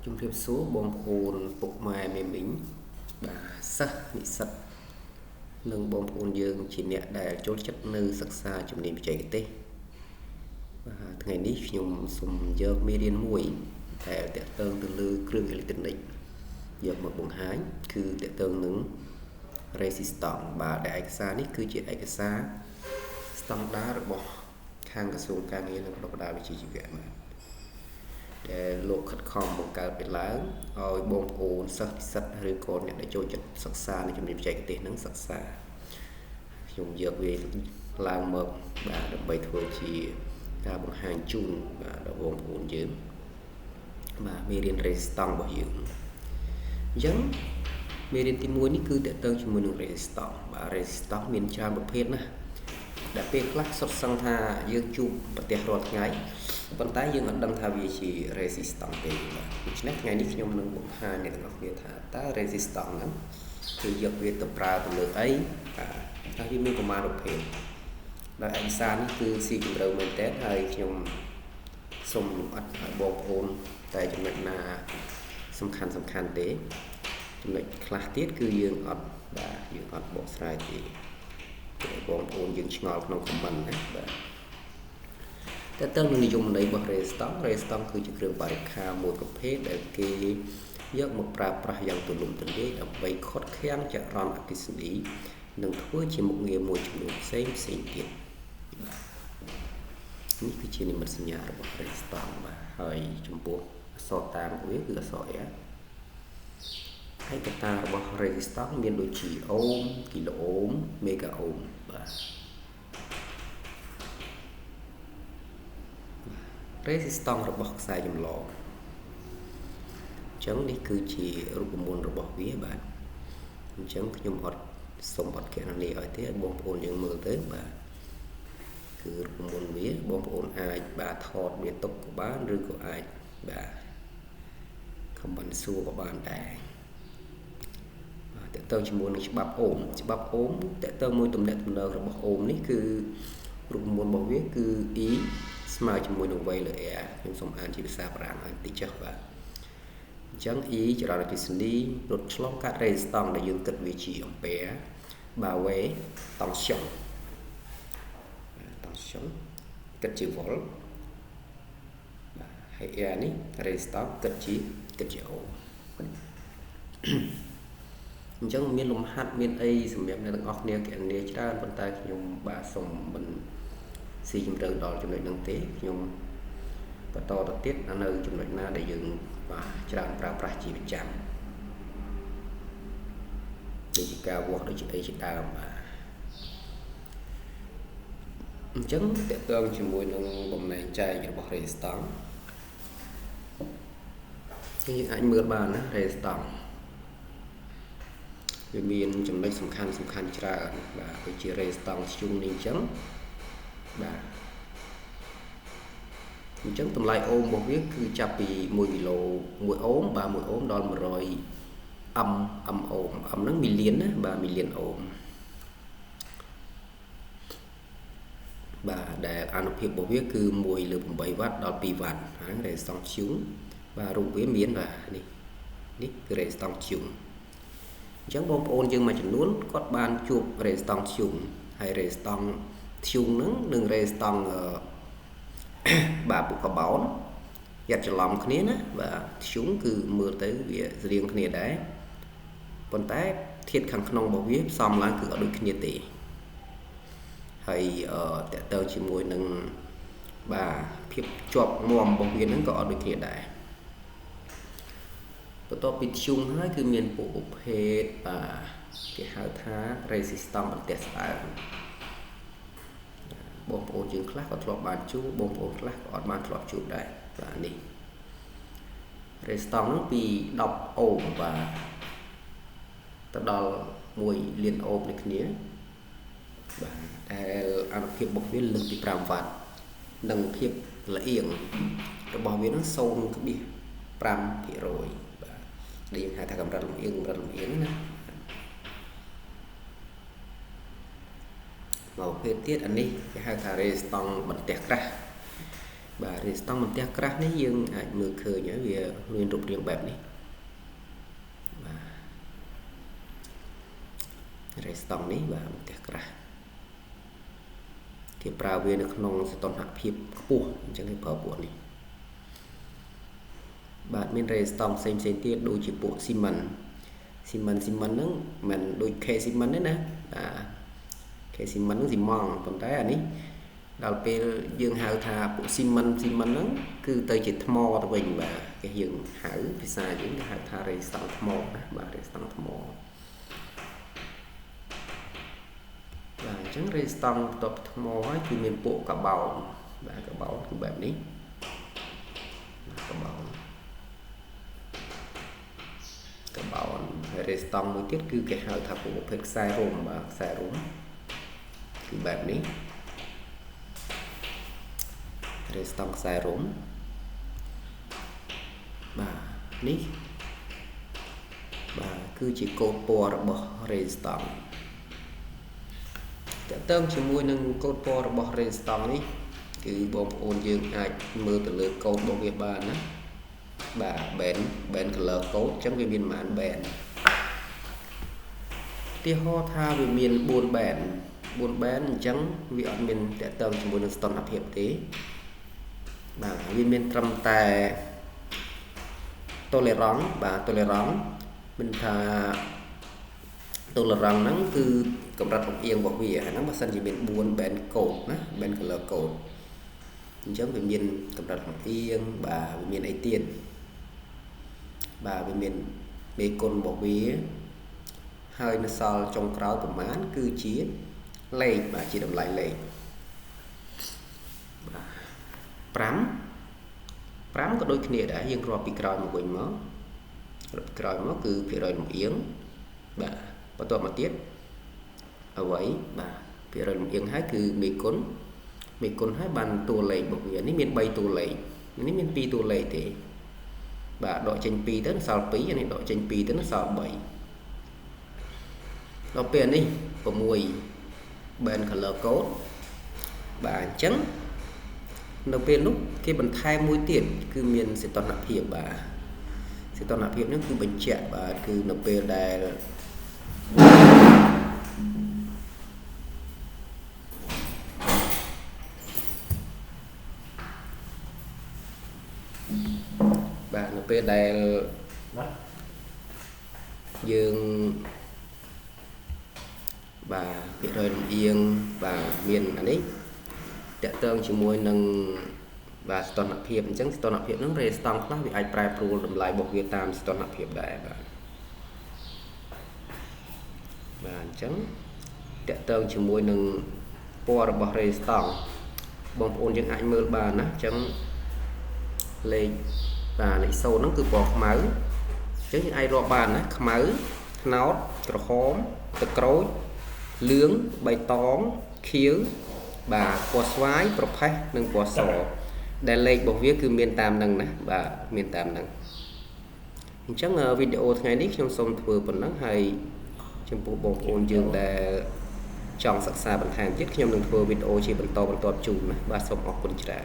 ជំរាបសួរបងប្អូនពុកម៉ែមេមីងបាទសិស្សនិស្សិតនិងបងប្អូនយើងជាអ្នកដែលចូលចិត្តនៅសិក្សាជំនាញបច្ចេកទេសបាទថ្ងៃនេះខ្ញុំសូមយកមេរៀនមួយដែលទាក់ទងទៅលើគ្រឿងអេឡិចត្រូនិកយកមកបង្ហាញគឺទាក់ទងនឹង resistance បាទដែលឯកសារនេះគឺជាឯកសារស្តង់ដាររបស់ខាងក្រសួងការងារនិងបណ្ដុះបណ្ដាលវិជ្ជាជីវៈបាទដែលលោកខិតខំបង្កើតវាឡើងឲ្យបងប្អូនសិស្សនិស្សិតឬក៏អ្នកដែលចូលចិត្តសិក្សានៅជំនាញបច្ចេកទេសនឹងសិក្សាខ្ញុំយកវាឡើងមកបាទដើម្បីធ្វើជាការបង្ហាញជូនបាទដល់បងប្អូនយើងបាទមេរៀន resistance របស់យើងអញ្ចឹងមេរៀនទី1នេះគឺតកតងជាមួយនឹង resistance បាទ resistance មានច្រើនប្រភេទណាស់ដែលពេលខ្លះសុទ្ធសឹងថាយើងជួបប្រទះរាល់ថ្ងៃប៉ុន្តែយើងអត់ដឹងថាវាជា resistance ទេបាទដូច្នេះថ្ងៃនេះខ្ញុំនឹងបង្ហាញអ្នកទាំងអស់គ្នាថាតើ resistance ហ្នឹងគឺយកវាទៅប្រើទៅលើអីបាទថាវាមានប្រមាណប្រភេទដោយឯកសារនេះគឺស៊ីជម្រៅមែនតើហើយខ្ញុំសូមលម្អិតឲ្យបងប្អូនតែចំណុចណាសំខាន់ទេចំណុចខ្លះទៀតគឺយើងអត់បកស្រាយទេបងប្អូនយើងឆ្ងល់ក្នុង comment ណាបាទតែតើនឹងនិយមន័យរបស់ resistance គឺជាគ្រឿងបរិក្ខារមួយប្រភេទដែលគេយកមកប្រើប្រាស់យ៉ាងទូលំទូលាយដើម្បីឃាត់ឃាំងចរន្តអគ្គិសនីនិងធ្វើជាមុខងារមួយចំនួនផ្សេងទៀតនេះគឺជានិមិត្តសញ្ញារបស់ resistance បាទហើយចំពោះអក្សរតាមវាគឺអក្សរ R ហើយកត្តារបស់ resistance មានដូចជាអូម គីឡូអូម មេហ្គាអូមបាទ resistance របស់ខ្សែចម្លងអញ្ចឹងនេះគឺជារូបមន្តរបស់វាបាទអញ្ចឹងខ្ញុំសូមអត់គណនាឲ្យទេឲ្យបងប្អូនយើងមើលទៅបាទគឺរូបមន្តវាបងប្អូនអាចបាទថតវាទុកក៏បានឬក៏អាចបាទខមមិនសួរក៏បានដែរតើតើជាមួយនឹងច្បាប់អូមតើតើមួយទំនាក់ទំនងរបស់អូមនេះគឺរូបមន្តរបស់វាគឺ E ស្មើជាមួយនឹង V លើ R ខ្ញុំសូមអានជាភាសាបារាំងឲ្យបន្តិចចុះបាទអញ្ចឹង E ចរន្តអគ្គិសនីរត់ឆ្លងកាត់ resistance ដែលយើងគិតវាជា ampere បាទ V តង់ស្យុងគិតជា volt បាទហើយ R នេះ resistance គិតជា ohm អញ្ចឹងមានលំហាត់មានអីសម្រាប់អ្នកទាំងអស់គ្នាគណនាច្រើនប៉ុន្តែខ្ញុំបាទសូមមិនស៊ីជម្រៅដល់ចំណុចហ្នឹងទេខ្ញុំបន្តទៅទៀតនៅចំណុចណាដែលយើងបាទច្រើនប្រើប្រាស់ជាប្រចាំដូចជាការវាស់ដូចជាអីជាដើមបាទអញ្ចឹងតកតងជាមួយនឹងបំណែកចែករបស់ resistance យើងអាចមើលបានណា resistanceវាមានចំណុចសំខាន់ច្រើនបាទដូចជា resistance ធ្យូងនេះអញ្ចឹងបាទអញ្ចឹងតម្លៃអូមរបស់វាគឺចាប់ពី1គីឡូ1អូមបាទ1អូមដល់100 mអូមហ្នឹងមីលៀនណាបាទមីលៀនអូមបាទដែលអានុភាពរបស់វាគឺ1លើ8វ៉ាត់ដល់2វ៉ាត់ហ្នឹង resistance ធ្យូងបាទរូបវាមានបាទនេះគឺ resistance ធ្យូងអញ្ចឹងបងប្អូនយើងមួយចំនួនគាត់បានជួប resistance ធ្យូងហើយ resistance ធ្យូងហ្នឹងនិង resistance បាទពុកកបោនយ៉ាត់ច្រឡំគ្នាណាបាទធ្យូងគឺមើលទៅវាស្រៀងគ្នាដែរប៉ុន្តែធាតុខាងក្នុងរបស់វាផ្សំឡើងគឺអត់ដូចគ្នាទេហើយតកតើជាមួយនឹងបាទភាពជាប់មាំរបស់វាហ្នឹងក៏អត់ដូចគ្នាដែរបន្ទាប់ពីធ្យូងហើយគឺមានពួកប្រភេទគេហៅថា resistance បន្ទះស្ដើងបងប្អូនយើងខ្លះក៏ធ្លាប់បានជួបបងប្អូនខ្លះក៏អត់បានធ្លាប់ជួបដែរបាទនេះ resistance ហ្នឹងពី10អូមបាទទៅដល់1លានអូមដូចគ្នាបាទដែលអានុភាពរបស់វាលើសពី5វ៉ាត់និងភាពល្អៀងរបស់វាហ្នឹង0.5% បាទដែលយើងហៅថាកម្រិតលំអៀងណាមកប្រភេទទៀតអានេះគេហៅថា resistance បន្ទះក្រាស់ bà rê stong mình tia crack này dương ai mưa khơi nhớ vì nguyên rụt riêng bẹp này rê stong này bà mình tia crack thì pra về được nông sẽ tồn hạt hiệp bùa chẳng cái phở bùa này bạn mình rê stong xem tiết đôi chỉ bộ xi măng nó mình đôi khe xi măng đấy nè khe xi măng nó gì mòn còn cái này đầu tiên dương hào thà bộ xi măng nó cứ tới chỉ thmo tao bình và cái dương hảo thì xài những cái hào thà rê stong thmo bà rê stong thmo và trứng rê stong tập thmo thì miền bộ cả bầu và cả bầu của bạnนี้cả bầu rê stong mới tiết cứ cái hào thà bộ phết sai rùm và sai rùm của bạnนี้rê stong sai rùm và ní và cứ chỉ cột bò bỏ rê stong tương chỉ mùi nâng cột bò bỏ rê stong ní cứ bông ôn dương ai mơ từ lửa cột bông việt bàn á bà bén cái lỡ cốt trong cái biên mạn bèn tia ho tha về miền buôn bén trắng vì ở miền để tương chỉ mùi nâng stong hấp hiệp thế bà vì miền trầm tài tolerance mình thà tolerance nắng cứ cầm đặt một yên bảo vệ nó mà sân chỉ miền buôn bén cột á bên cái lờ cột giống về miền cầm đặt một yên bà về miền ấy tiền bà về miền bê côn bảo vệ hơi nó sao trong cáo của mán cứ chí lây bà chỉ đầm lại lây pram có đôi khi đã dương rồi bị còi một quỳnh máu cứ phải rồi một yếng bà bắt đầu mà tiết ở vậy bà phải rồi một yếng hái cứ mì côn hái bàn tua lầy một người ní miền bay tua lầy ní miền pi tua lầy thì bà đội tranh pi tới nó sao pí cho nên đội tranh pi tới nó sao bảy nó tiền đi có mùi bên cả lờ cốt bà trắng đầu tiên lúc khi mình thay mũi tiền cứ miền sẽ toàn nạp hiệp bà sẽ toàn nạp hiệp nó cứ bệnh trẻ bà cứ nộp về đài bà nộp về đài dương bà bị rơi yên và miền anh ấy để tương chỉ môi nâng và toàn hợp hiệp chẳng toàn hợp hiệp nó rê stong khác vì ai prai pro làm lại bộ Việt Nam toàn hợp hiệp đại và chẳng để tương chỉ môi nâng po là bỏ rê stong bông ôn những ai mơ bà nó chẳng lên và lại sâu nó cứ bỏ máu chứ những ai rõ bàn nó máu nó trò khóm tật cối lướng bày tóm khiếu bà quả xoái prophet nâng quả sổ để lên bộ viết cứ miền tam nâng nè bà miền tam nâng chắc video ngày nít trong sông thừa vẫn nắng hay trong bộ bông ôn dương để chọn sắc xa bản hàng chiếc trong đường thừa video chỉ bản to chủ và xong học quân trả